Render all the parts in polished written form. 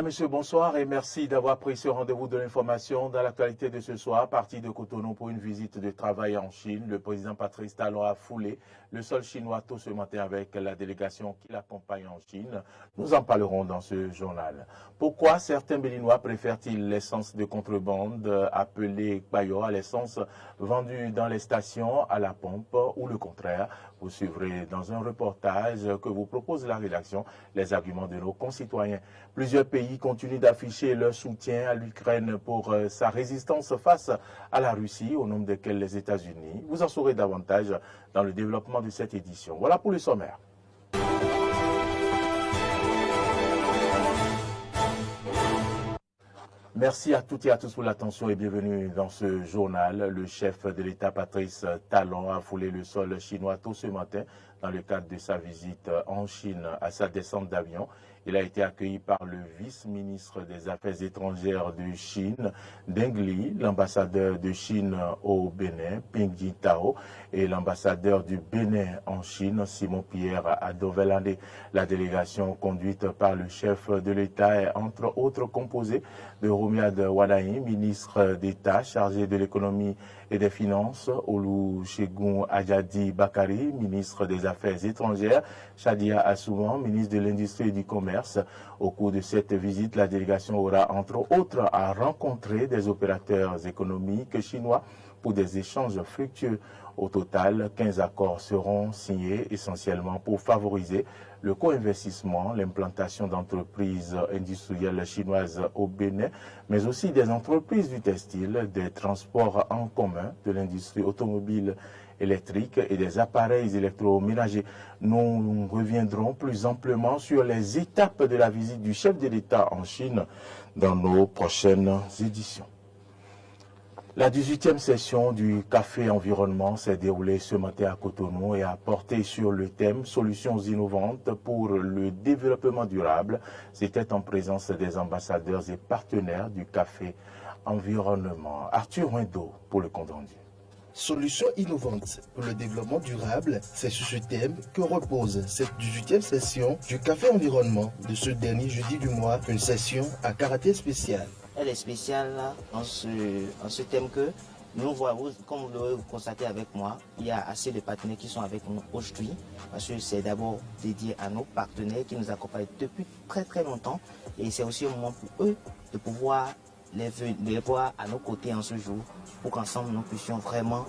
Mesdames, Messieurs, bonsoir et merci d'avoir pris ce rendez-vous de l'information dans l'actualité de ce soir. Parti de Cotonou pour une visite de travail en Chine, le président Patrice Talon a foulé le sol chinois tôt ce matin avec la délégation qui l'accompagne en Chine. Nous en parlerons dans ce journal. Pourquoi certains Béninois préfèrent-ils l'essence de contrebande appelée Bayo à l'essence vendue dans les stations à la pompe ou le contraire? Vous suivrez dans un reportage que vous propose la rédaction les arguments de nos concitoyens. Plusieurs pays continuent d'afficher leur soutien à l'Ukraine pour sa résistance face à la Russie, au nombre desquels les États-Unis. Vous en saurez davantage dans le développement de cette édition. Voilà pour le sommaire. Merci à toutes et à tous pour l'attention et bienvenue dans ce journal. Le chef de l'État, Patrice Talon, a foulé le sol chinois tôt ce matin dans le cadre de sa visite en Chine à sa descente d'avion. Il a été accueilli par le vice-ministre des Affaires étrangères de Chine, Deng Li, l'ambassadeur de Chine au Bénin, Ping Jintao, et l'ambassadeur du Bénin en Chine, Simon-Pierre Adovelande. La délégation conduite par le chef de l'État est entre autres composée de Romiad Wadaï, ministre d'État chargé de l'économie et des Finances, Olusegun Ajadi Bakari, ministre des Affaires étrangères, Shadia Assouman, ministre de l'Industrie et du Commerce. Au cours de cette visite, la délégation aura entre autres à rencontrer des opérateurs économiques chinois pour des échanges fructueux. Au total, 15 accords seront signés essentiellement pour favoriser le co-investissement, l'implantation d'entreprises industrielles chinoises au Bénin, mais aussi des entreprises du textile, des transports en commun, de l'industrie automobile électrique et des appareils électroménagers. Nous reviendrons plus amplement sur les étapes de la visite du chef de l'État en Chine dans nos prochaines éditions. La 18e session du Café Environnement s'est déroulée ce matin à Cotonou et a porté sur le thème « Solutions innovantes pour le développement durable ». C'était en présence des ambassadeurs et partenaires du Café Environnement. Arthur Windo pour le compte rendu. Solutions innovantes pour le développement durable, c'est sur ce thème que repose cette 18e session du Café Environnement de ce dernier jeudi du mois, une session à caractère spécial. Elle est spéciale en ce thème que nous voyons, comme vous l'aurez constaté avec moi, il y a assez de partenaires qui sont avec nous aujourd'hui, parce que c'est d'abord dédié à nos partenaires qui nous accompagnent depuis très très longtemps, et c'est aussi un moment pour eux de pouvoir les voir à nos côtés en ce jour, pour qu'ensemble nous puissions vraiment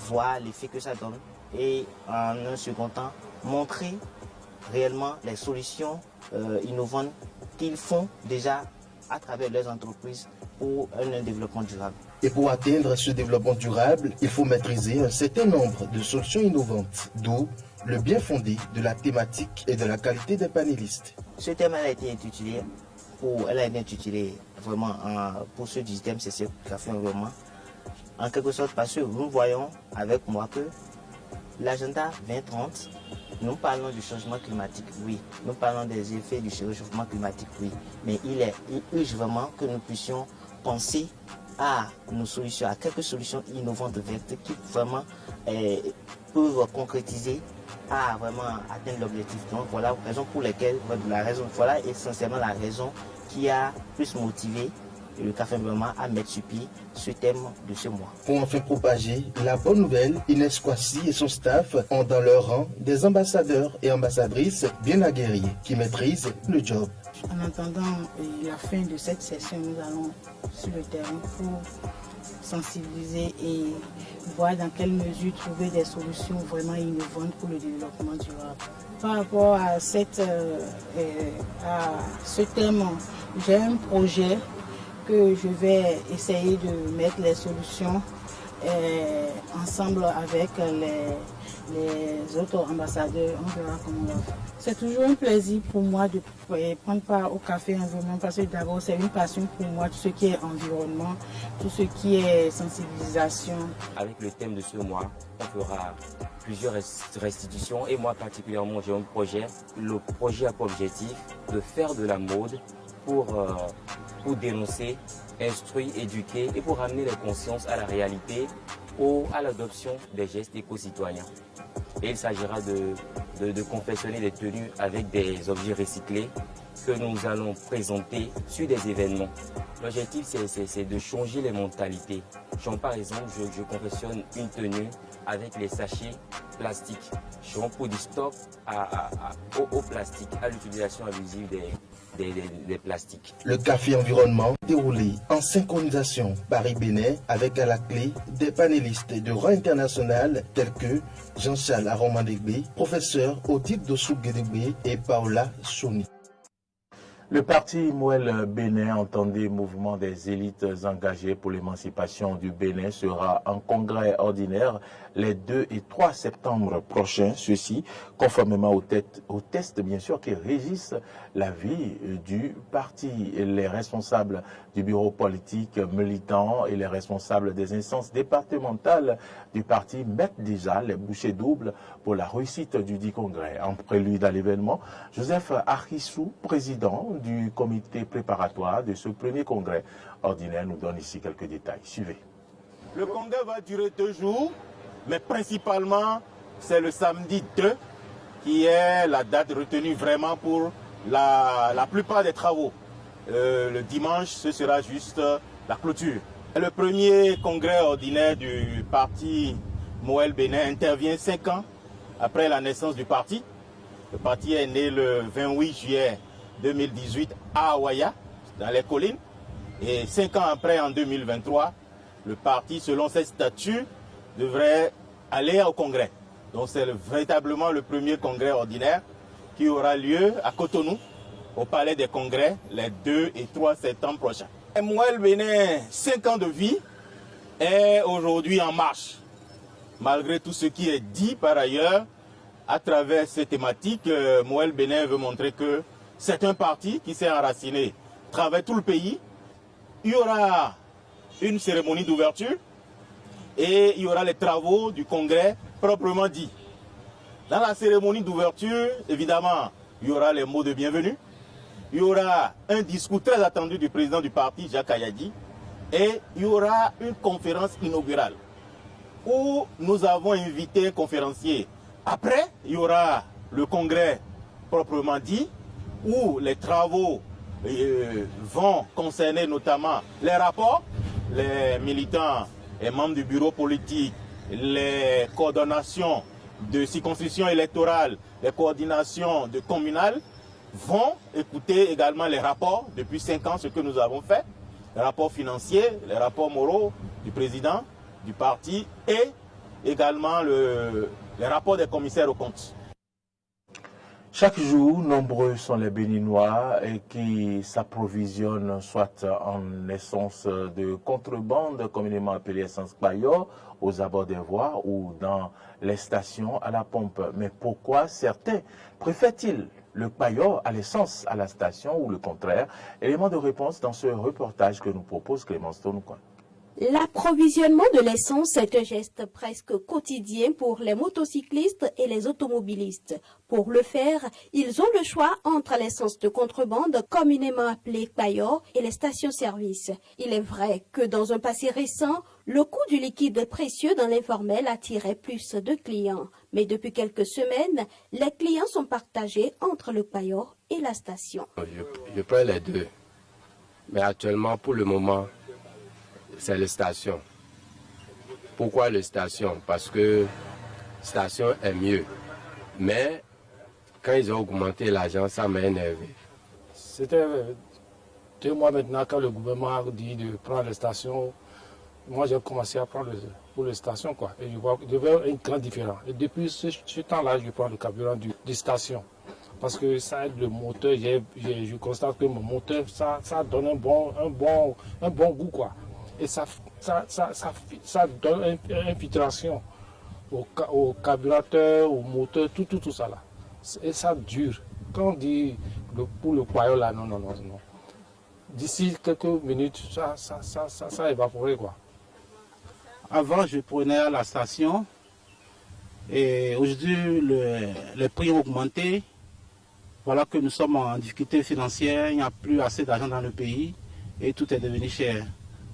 voir l'effet que ça donne, et en un second temps, montrer réellement les solutions innovantes qu'ils font déjà à travers leurs entreprises pour un développement durable. Et pour atteindre ce développement durable, il faut maîtriser un certain nombre de solutions innovantes, d'où le bien fondé de la thématique et de la qualité des panélistes. Ce thème elle a été intitulé vraiment pour ce 18e session Café Environnement, en quelque sorte parce que nous voyons avec moi que l'agenda 2030, nous parlons du changement climatique, oui. Nous parlons des effets du réchauffement climatique, oui. Mais il urge vraiment que nous puissions penser à nos solutions, à quelques solutions innovantes vertes qui vraiment peuvent concrétiser à vraiment atteindre l'objectif. Donc voilà voilà essentiellement la raison qui a plus motivé le Café Environnement à mettre sur pied ce thème de ce mois. Pour enfin propager la bonne nouvelle, Inès Kwasi et son staff ont dans leur rang des ambassadeurs et ambassadrices bien aguerris qui maîtrisent le job. En attendant la fin de cette session, nous allons sur le terrain pour sensibiliser et voir dans quelle mesure trouver des solutions vraiment innovantes pour le développement durable. Par rapport à ce thème, j'ai un projet que je vais essayer de mettre les solutions ensemble avec les autres ambassadeurs. On verra comment on va faire. C'est toujours un plaisir pour moi de prendre part au Café Environnement parce que d'abord c'est une passion pour moi, tout ce qui est environnement, tout ce qui est sensibilisation. Avec le thème de ce mois, on fera plusieurs restitutions et moi particulièrement j'ai un projet. Le projet a pour objectif de faire de la mode pour dénoncer, instruire, éduquer et pour ramener les consciences à la réalité ou à l'adoption des gestes éco-citoyens. Et il s'agira de confectionner des tenues avec des objets recyclés que nous allons présenter sur des événements. L'objectif, c'est de changer les mentalités. Par exemple, je confectionne une tenue avec les sachets plastiques. Pour du stop au plastique, à l'utilisation abusive des plastiques. Le café environnement déroulé en synchronisation Paris-Bénin avec à la clé des panélistes de rang international tels que Jean-Charles Aromandegbe, professeur Odile Dossou-Guédégbé et Paola Soni. Le parti Mouel Bénin, entendez mouvement des élites engagées pour l'émancipation du Bénin, sera en congrès ordinaire les 2 et 3 septembre prochains. Ceci conformément aux tests bien sûr qui régissent la vie du parti. Les responsables du bureau politique militant et les responsables des instances départementales du parti mettent déjà les bouchées doubles pour la réussite du dit congrès. En prélude à l'événement, Joseph Arissou, président du comité préparatoire de ce premier congrès ordinaire, nous donne ici quelques détails. Suivez. Le congrès va durer 2 jours, mais principalement c'est le samedi 2 qui est la date retenue vraiment pour la plupart des travaux. Le dimanche, ce sera juste la clôture. Le premier congrès ordinaire du parti Mouel Bénin intervient 5 ans après la naissance du parti. Le parti est né le 28 juillet 2018 à Awaya, dans les collines. Et 5 ans après, en 2023, le parti, selon ses statuts, devrait aller au congrès. Donc c'est véritablement le premier congrès ordinaire qui aura lieu à Cotonou, au Palais des Congrès, les 2 et 3 septembre prochains. Mouel Bénin, 5 ans de vie, est aujourd'hui en marche. Malgré tout ce qui est dit par ailleurs, à travers ces thématiques, Mouel Bénin veut montrer que c'est un parti qui s'est enraciné à travers tout le pays. Il y aura une cérémonie d'ouverture et il y aura les travaux du congrès proprement dit. Dans la cérémonie d'ouverture, évidemment, il y aura les mots de bienvenue. Il y aura un discours très attendu du président du parti, Jacques Ayadi, et il y aura une conférence inaugurale où nous avons invité un conférencier. Après, il y aura le congrès proprement dit, où les travaux vont concerner notamment les rapports, les militants et membres du bureau politique, les coordonnations de circonscriptions électorales, les coordinations de communales, vont écouter également les rapports depuis 5 ans, ce que nous avons fait, les rapports financiers, les rapports moraux du président du parti et également les rapports des commissaires aux comptes. Chaque jour, nombreux sont les Béninois qui s'approvisionnent soit en essence de contrebande, communément appelée essence paillot, aux abords des voies ou dans les stations à la pompe. Mais pourquoi certains préfèrent-ils le paillot à l'essence à la station ou le contraire? Élément de réponse dans ce reportage que nous propose Clémence Tonoukan. L'approvisionnement de l'essence est un geste presque quotidien pour les motocyclistes et les automobilistes. Pour le faire, ils ont le choix entre l'essence de contrebande, communément appelée paillot, et les stations-service. Il est vrai que dans un passé récent, le coût du liquide précieux dans l'informel attirait plus de clients. Mais depuis quelques semaines, les clients sont partagés entre le paillot et la station. Je prends les deux. Mais actuellement, pour le moment, c'est les stations. Pourquoi les stations? Parce que station est mieux. Mais quand ils ont augmenté l'argent, ça m'a énervé. C'était 2 mois maintenant quand le gouvernement a dit de prendre les stations. Moi, j'ai commencé à prendre pour les stations, quoi. Et je vois une grande différence. Et depuis ce temps-là, je prends le carburant des stations. Parce que ça aide le moteur. Je constate que mon moteur, ça donne un bon goût, quoi. Et ça donne une filtration au carburateur, au moteur, tout ça là. Et ça dure. Quand on dit pour le paillot là, non. D'ici quelques minutes, ça évaporé, quoi. Avant, je prenais à la station et aujourd'hui, les prix ont augmenté. Voilà que nous sommes en difficulté financière, il n'y a plus assez d'argent dans le pays et tout est devenu cher.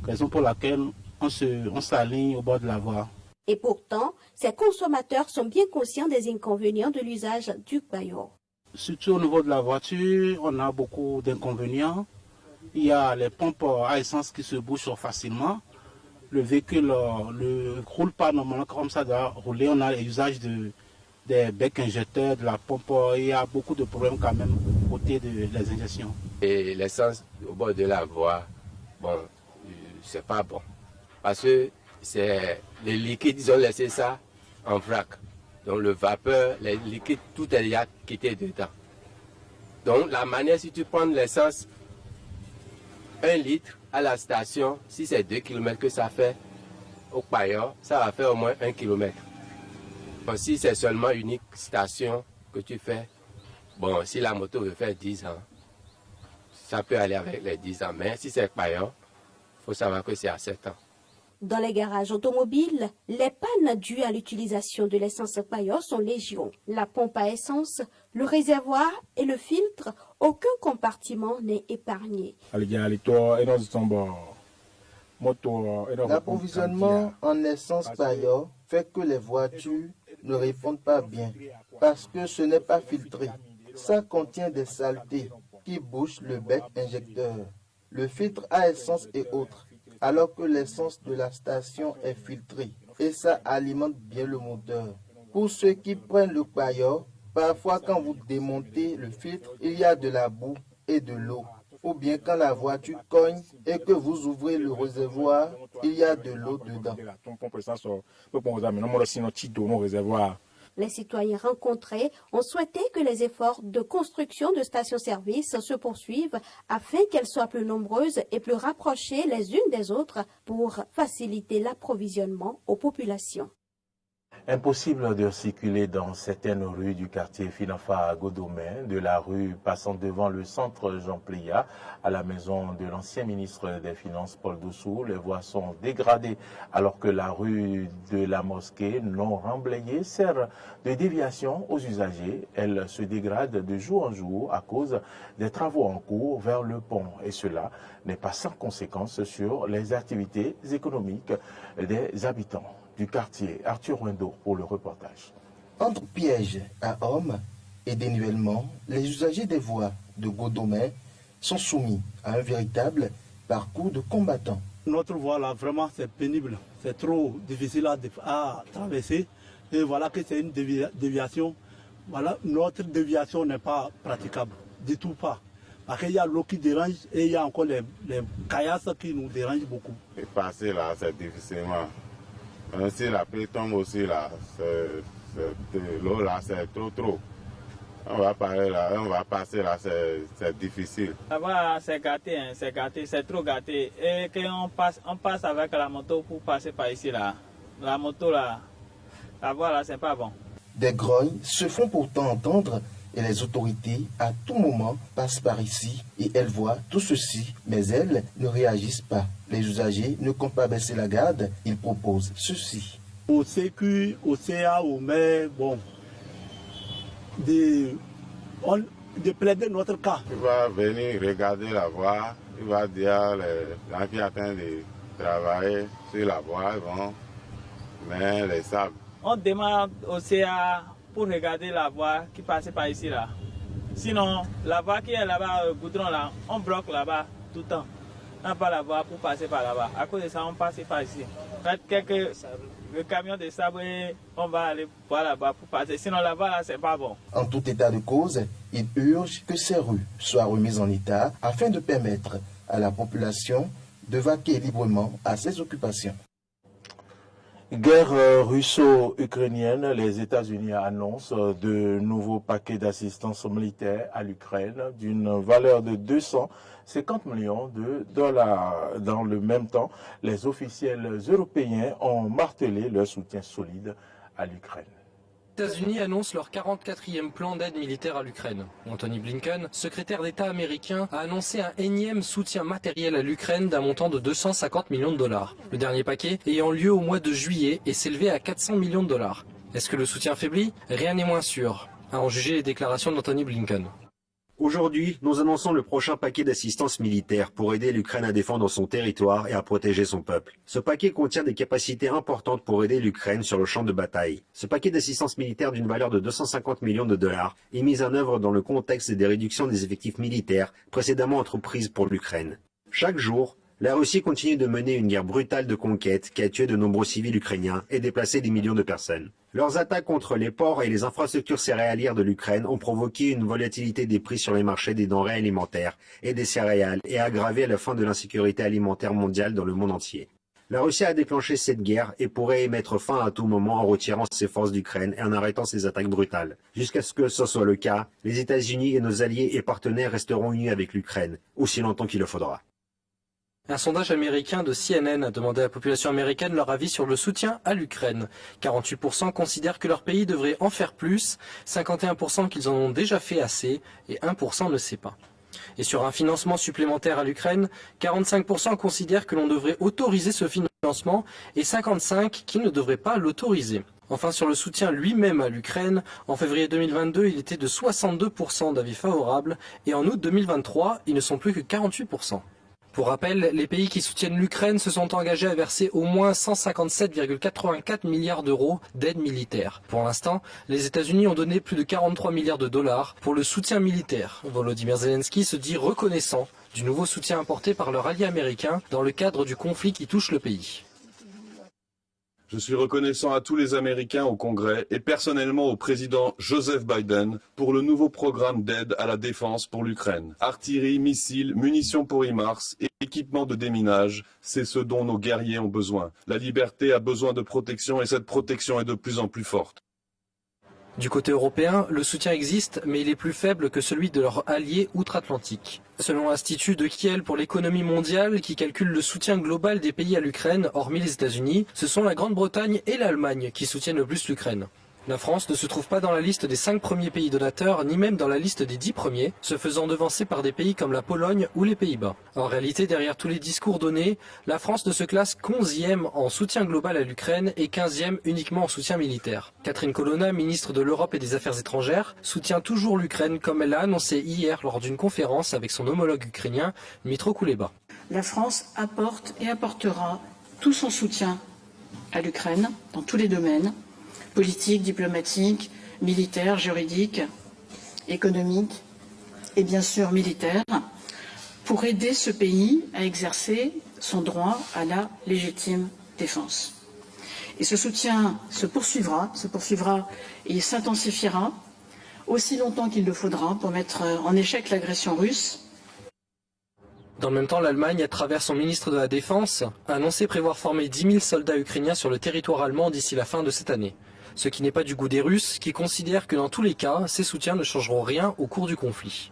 Raison pour laquelle on s'aligne au bord de la voie. Et pourtant, ces consommateurs sont bien conscients des inconvénients de l'usage du paillot. surtout au niveau de la voiture, on a beaucoup d'inconvénients. Il y a les pompes à essence qui se bouchent facilement. Le véhicule ne roule pas normalement comme ça doit rouler. On a l'usage des becs injecteurs, de la pompe. Il y a beaucoup de problèmes quand même côté des injections. Et l'essence au bord de la voie, bon, c'est pas bon. Parce que c'est les liquides, ils ont laissé ça en vrac. Donc le vapeur, les liquides, tout est déjà quitté dedans. Donc la manière, si tu prends l'essence, 1 litre à la station, si c'est 2 km que ça fait, au payeur, ça va faire au moins 1 km. Bon, si c'est seulement une station que tu fais, bon, si la moto veut faire 10 ans, ça peut aller avec les 10 ans. Mais si c'est payeur, il faut savoir que c'est à 7 ans. Dans les garages automobiles, les pannes dues à l'utilisation de l'essence pailleur sont légion. La pompe à essence, le réservoir et le filtre, aucun compartiment n'est épargné. L'approvisionnement en essence pailleur fait que les voitures ne répondent pas bien parce que ce n'est pas filtré. Ça contient des saletés qui bouchent le bec injecteur, le filtre à essence et autres, alors que l'essence de la station est filtrée et ça alimente bien le moteur. Pour ceux qui prennent le pailleur, parfois quand vous démontez le filtre, il y a de la boue et de l'eau. Ou bien quand la voiture cogne et que vous ouvrez le réservoir, il y a de l'eau dedans. Les citoyens rencontrés ont souhaité que les efforts de construction de stations-service se poursuivent afin qu'elles soient plus nombreuses et plus rapprochées les unes des autres pour faciliter l'approvisionnement aux populations. Impossible de circuler dans certaines rues du quartier Finafa à Godomé, de la rue passant devant le centre Jean Pléa à la maison de l'ancien ministre des Finances Paul Dossou. Les voies sont dégradées alors que la rue de la mosquée non remblayée sert de déviation aux usagers. Elle se dégrade de jour en jour à cause des travaux en cours vers le pont et cela n'est pas sans conséquence sur les activités économiques des habitants du quartier. Arthur Wendo pour le reportage. Entre pièges à hommes et dénivellement, les usagers des voies de Godomé sont soumis à un véritable parcours de combattants. Notre voie là, vraiment, c'est pénible. C'est trop difficile à traverser. Et voilà que c'est une déviation. Voilà, notre déviation n'est pas praticable, du tout pas. Parce qu'il y a l'eau qui dérange et il y a encore les caillasses qui nous dérangent beaucoup. Et passer là, c'est difficilement. Si la pluie tombe aussi là, l'eau là c'est trop. On va parler là, on va passer là, c'est difficile. Là-bas c'est gâté, hein, c'est trop gâté. Et quand on passe avec la moto pour passer par ici là, la moto là, la voie là c'est pas bon. Des grognes se font pourtant entendre et les autorités à tout moment passent par ici et elles voient tout ceci, mais elles ne réagissent pas. Les usagers ne comptent pas baisser la garde, ils proposent ceci. Au CQ, au CA, au maire, bon, de plaider notre cas. Il va venir regarder la voie, il va dire les gens qui attendent de travailler sur la voie, bon, mais les sables. On demande au CA pour regarder la voie qui passe par ici là. Sinon, la voie qui est là-bas, goudron là, on bloque là-bas tout le temps. On n'a pas la voie pour passer par là-bas. À cause de ça, on passe par ici. Le camion de sable, on va aller voir là-bas pour passer. Sinon, là-bas, là, c'est pas bon. En tout état de cause, il urge que ces rues soient remises en état afin de permettre à la population de vaquer librement à ses occupations. Guerre russo-ukrainienne, les États-Unis annoncent de nouveaux paquets d'assistance militaire à l'Ukraine d'une valeur de 250 millions de dollars. Dans le même temps, les officiels européens ont martelé leur soutien solide à l'Ukraine. Les États-Unis annoncent leur 44e plan d'aide militaire à l'Ukraine. Anthony Blinken, secrétaire d'État américain, a annoncé un énième soutien matériel à l'Ukraine d'un montant de 250 millions de dollars. Le dernier paquet ayant lieu au mois de juillet et s'élevait à 400 millions de dollars. Est-ce que le soutien faiblit? Rien n'est moins sûr, à en juger les déclarations d'Anthony Blinken. Aujourd'hui, nous annonçons le prochain paquet d'assistance militaire pour aider l'Ukraine à défendre son territoire et à protéger son peuple. Ce paquet contient des capacités importantes pour aider l'Ukraine sur le champ de bataille. Ce paquet d'assistance militaire d'une valeur de 250 millions de dollars est mis en œuvre dans le contexte des réductions des effectifs militaires précédemment entreprises pour l'Ukraine. Chaque jour, la Russie continue de mener une guerre brutale de conquête qui a tué de nombreux civils ukrainiens et déplacé des millions de personnes. Leurs attaques contre les ports et les infrastructures céréalières de l'Ukraine ont provoqué une volatilité des prix sur les marchés des denrées alimentaires et des céréales et aggravé la fin de l'insécurité alimentaire mondiale dans le monde entier. La Russie a déclenché cette guerre et pourrait y mettre fin à tout moment en retirant ses forces d'Ukraine et en arrêtant ses attaques brutales. Jusqu'à ce que ce soit le cas, les États-Unis et nos alliés et partenaires resteront unis avec l'Ukraine, aussi longtemps qu'il le faudra. Un sondage américain de CNN a demandé à la population américaine leur avis sur le soutien à l'Ukraine. 48% considèrent que leur pays devrait en faire plus, 51% qu'ils en ont déjà fait assez et 1% ne sait pas. Et sur un financement supplémentaire à l'Ukraine, 45% considèrent que l'on devrait autoriser ce financement et 55% qui ne devraient pas l'autoriser. Enfin, sur le soutien lui-même à l'Ukraine, en février 2022, il était de 62% d'avis favorables et en août 2023, ils ne sont plus que 48%. Pour rappel, les pays qui soutiennent l'Ukraine se sont engagés à verser au moins 157,84 milliards d'euros d'aide militaire. Pour l'instant, les États-Unis ont donné plus de 43 milliards de dollars pour le soutien militaire. Volodymyr Zelensky se dit reconnaissant du nouveau soutien apporté par leur allié américain dans le cadre du conflit qui touche le pays. Je suis reconnaissant à tous les Américains au Congrès et personnellement au président Joseph Biden pour le nouveau programme d'aide à la défense pour l'Ukraine. Artillerie, missiles, munitions pour HIMARS et équipements de déminage, c'est ce dont nos guerriers ont besoin. La liberté a besoin de protection et cette protection est de plus en plus forte. Du côté européen, le soutien existe, mais il est plus faible que celui de leurs alliés outre-Atlantique. Selon l'Institut de Kiel pour l'économie mondiale, qui calcule le soutien global des pays à l'Ukraine, hormis les États-Unis, ce sont la Grande-Bretagne et l'Allemagne qui soutiennent le plus l'Ukraine. La France ne se trouve pas dans la liste des 5 premiers pays donateurs, ni même dans la liste des 10 premiers, se faisant devancer par des pays comme la Pologne ou les Pays-Bas. En réalité, derrière tous les discours donnés, la France ne se classe qu'11e en soutien global à l'Ukraine et 15e uniquement en soutien militaire. Catherine Colonna, ministre de l'Europe et des Affaires étrangères, soutient toujours l'Ukraine comme elle l'a annoncé hier lors d'une conférence avec son homologue ukrainien, Dmytro Kuleba. La France apporte et apportera tout son soutien à l'Ukraine dans tous les domaines, politique, diplomatique, militaire, juridique, économique et bien sûr militaire, pour aider ce pays à exercer son droit à la légitime défense. Et ce soutien se poursuivra et s'intensifiera aussi longtemps qu'il le faudra pour mettre en échec l'agression russe. Dans le même temps, l'Allemagne, à travers son ministre de la Défense, a annoncé prévoir former 10 000 soldats ukrainiens sur le territoire allemand d'ici la fin de cette année. Ce qui n'est pas du goût des Russes, qui considèrent que dans tous les cas, ces soutiens ne changeront rien au cours du conflit.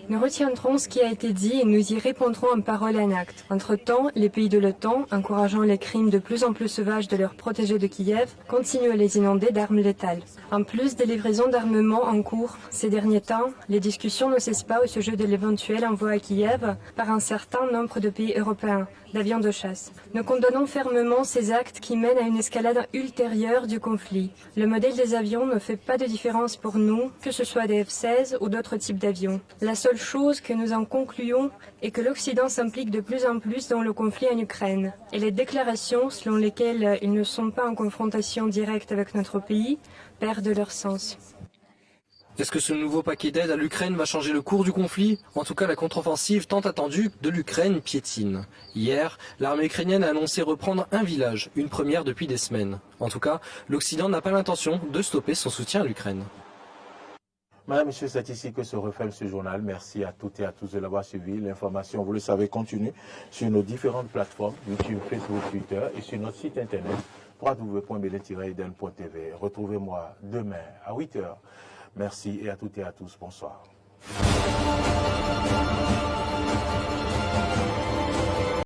Nous retiendrons ce qui a été dit et nous y répondrons en parole et en acte. Entre-temps, les pays de l'OTAN, encourageant les crimes de plus en plus sauvages de leurs protégés de Kiev, continuent à les inonder d'armes létales. En plus des livraisons d'armement en cours ces derniers temps, les discussions ne cessent pas au sujet de l'éventuel envoi à Kiev par un certain nombre de pays européens d'avions de chasse. Nous condamnons fermement ces actes qui mènent à une escalade ultérieure du conflit. Le modèle des avions ne fait pas de différence pour nous, que ce soit des F-16 ou d'autres types d'avions. La seule chose que nous en concluons est que l'Occident s'implique de plus en plus dans le conflit en Ukraine. Et les déclarations selon lesquelles ils ne sont pas en confrontation directe avec notre pays perdent leur sens. Est-ce que ce nouveau paquet d'aide à l'Ukraine va changer le cours du conflit? En tout cas, la contre-offensive tant attendue de l'Ukraine piétine. Hier, l'armée ukrainienne a annoncé reprendre un village, une première depuis des semaines. En tout cas, l'Occident n'a pas l'intention de stopper son soutien à l'Ukraine. Madame, Monsieur, c'est ici que se referme ce journal. Merci à toutes et à tous de l'avoir suivi. L'information, vous le savez, continue sur nos différentes plateformes, YouTube, Facebook, Twitter et sur notre site internet www.belen-eden.tv. Retrouvez-moi demain à 8h. Merci et à toutes et à tous. Bonsoir.